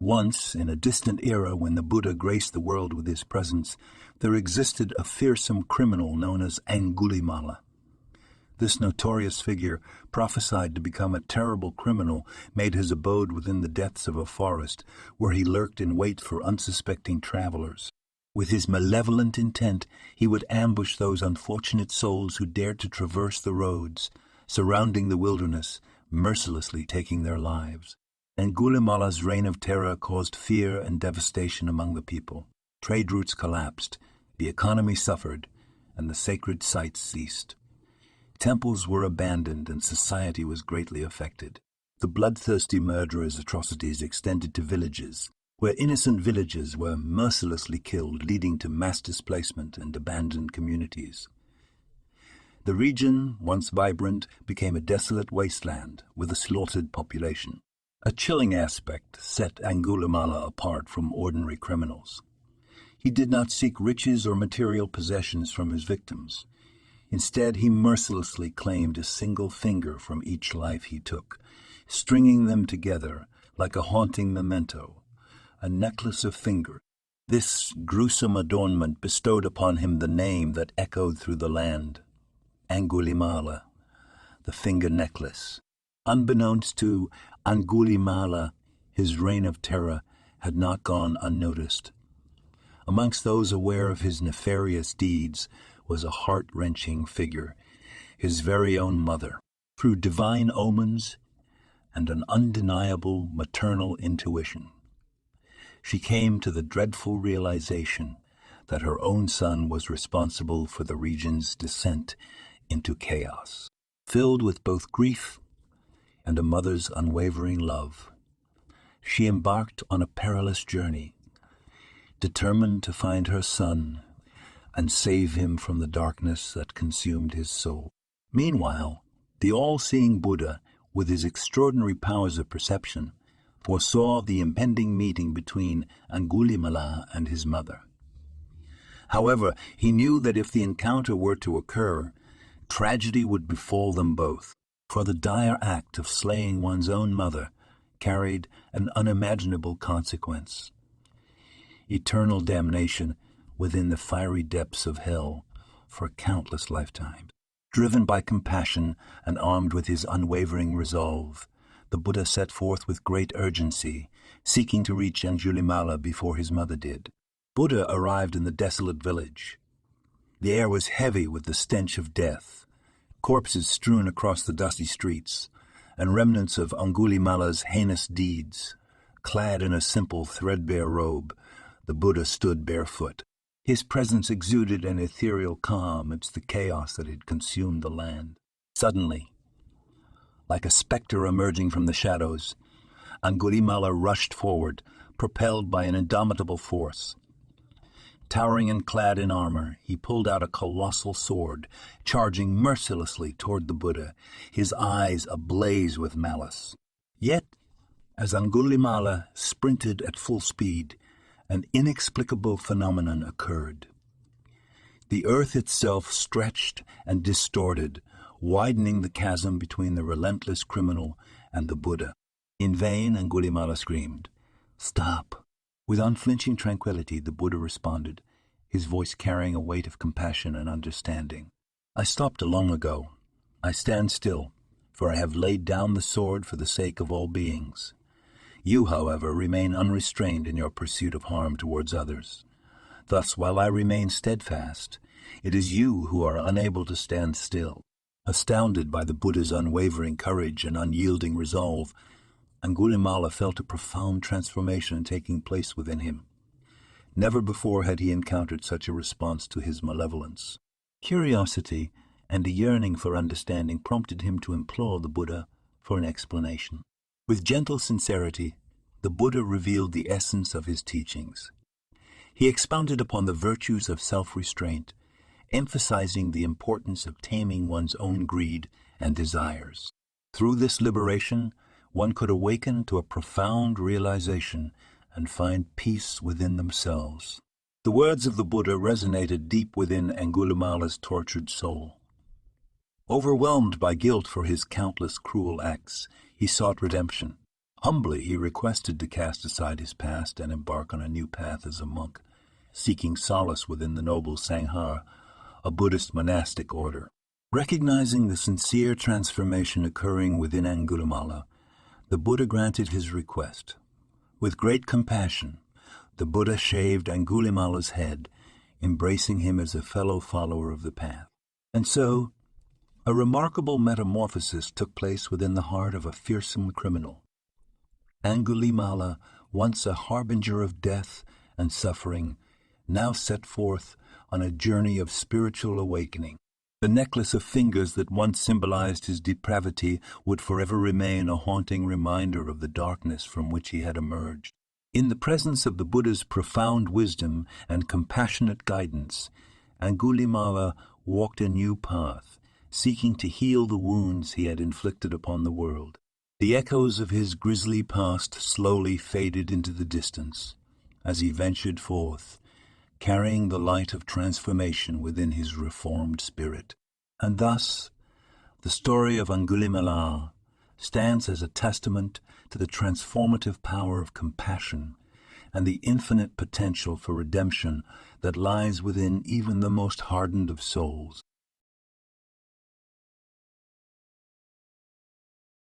Once, in a distant era when the Buddha graced the world with his presence, there existed a fearsome criminal known as Angulimala. This notorious figure, prophesied to become a terrible criminal, made his abode within the depths of a forest, where he lurked in wait for unsuspecting travelers. With his malevolent intent, he would ambush those unfortunate souls who dared to traverse the roads, surrounding the wilderness, mercilessly taking their lives. Angulimala's reign of terror caused fear and devastation among the people. Trade routes collapsed, the economy suffered, and the sacred sites ceased. Temples were abandoned and society was greatly affected. The bloodthirsty murderer's atrocities extended to villages, where innocent villagers were mercilessly killed, leading to mass displacement and abandoned communities. The region, once vibrant, became a desolate wasteland with a slaughtered population. A chilling aspect set Angulimala apart from ordinary criminals. He did not seek riches or material possessions from his victims. Instead, he mercilessly claimed a single finger from each life he took, stringing them together like a haunting memento, a necklace of fingers. This gruesome adornment bestowed upon him the name that echoed through the land, Angulimala, the finger necklace. Unbeknownst to Angulimala, his reign of terror had not gone unnoticed. Amongst those aware of his nefarious deeds was a heart-wrenching figure, his very own mother. Through divine omens and an undeniable maternal intuition, she came to the dreadful realization that her own son was responsible for the region's descent into chaos. Filled with both grief and a mother's unwavering love, she embarked on a perilous journey, determined to find her son and save him from the darkness that consumed his soul. Meanwhile, the all-seeing Buddha, with his extraordinary powers of perception, foresaw the impending meeting between Angulimala and his mother. However, he knew that if the encounter were to occur, tragedy would befall them both, for the dire act of slaying one's own mother carried an unimaginable consequence: eternal damnation within the fiery depths of hell for countless lifetimes. Driven by compassion and armed with his unwavering resolve, the Buddha set forth with great urgency, seeking to reach Angulimala before his mother did. Buddha arrived in the desolate village. The air was heavy with the stench of death, corpses strewn across the dusty streets, and remnants of Angulimala's heinous deeds. Clad in a simple, threadbare robe, the Buddha stood barefoot. His presence exuded an ethereal calm amidst the chaos that had consumed the land. Suddenly, like a spectre emerging from the shadows, Angulimala rushed forward, propelled by an indomitable force. Towering and clad in armor, he pulled out a colossal sword, charging mercilessly toward the Buddha, his eyes ablaze with malice. Yet, as Angulimala sprinted at full speed, an inexplicable phenomenon occurred. The earth itself stretched and distorted, widening the chasm between the relentless criminal and the Buddha. In vain, Angulimala screamed, "Stop!" With unflinching tranquility, the Buddha responded, his voice carrying a weight of compassion and understanding. "I stopped long ago. I stand still, for I have laid down the sword for the sake of all beings. You, however, remain unrestrained in your pursuit of harm towards others. Thus, while I remain steadfast, it is you who are unable to stand still." Astounded by the Buddha's unwavering courage and unyielding resolve, Angulimala felt a profound transformation taking place within him. Never before had he encountered such a response to his malevolence. Curiosity and a yearning for understanding prompted him to implore the Buddha for an explanation. With gentle sincerity, the Buddha revealed the essence of his teachings. He expounded upon the virtues of self-restraint, emphasizing the importance of taming one's own greed and desires. Through this liberation, one could awaken to a profound realization and find peace within themselves. The words of the Buddha resonated deep within Angulimala's tortured soul. Overwhelmed by guilt for his countless cruel acts, he sought redemption. Humbly he requested to cast aside his past and embark on a new path as a monk, seeking solace within the noble Sangha, a Buddhist monastic order. Recognizing the sincere transformation occurring within Angulimala, the Buddha granted his request. With great compassion, the Buddha shaved Angulimala's head, embracing him as a fellow follower of the path. And so, a remarkable metamorphosis took place within the heart of a fearsome criminal. Angulimala, once a harbinger of death and suffering, now set forth on a journey of spiritual awakening. The necklace of fingers that once symbolized his depravity would forever remain a haunting reminder of the darkness from which he had emerged. In the presence of the Buddha's profound wisdom and compassionate guidance, Angulimala walked a new path, seeking to heal the wounds he had inflicted upon the world. The echoes of his grisly past slowly faded into the distance as he ventured forth, carrying the light of transformation within his reformed spirit. And thus, the story of Angulimala stands as a testament to the transformative power of compassion and the infinite potential for redemption that lies within even the most hardened of souls.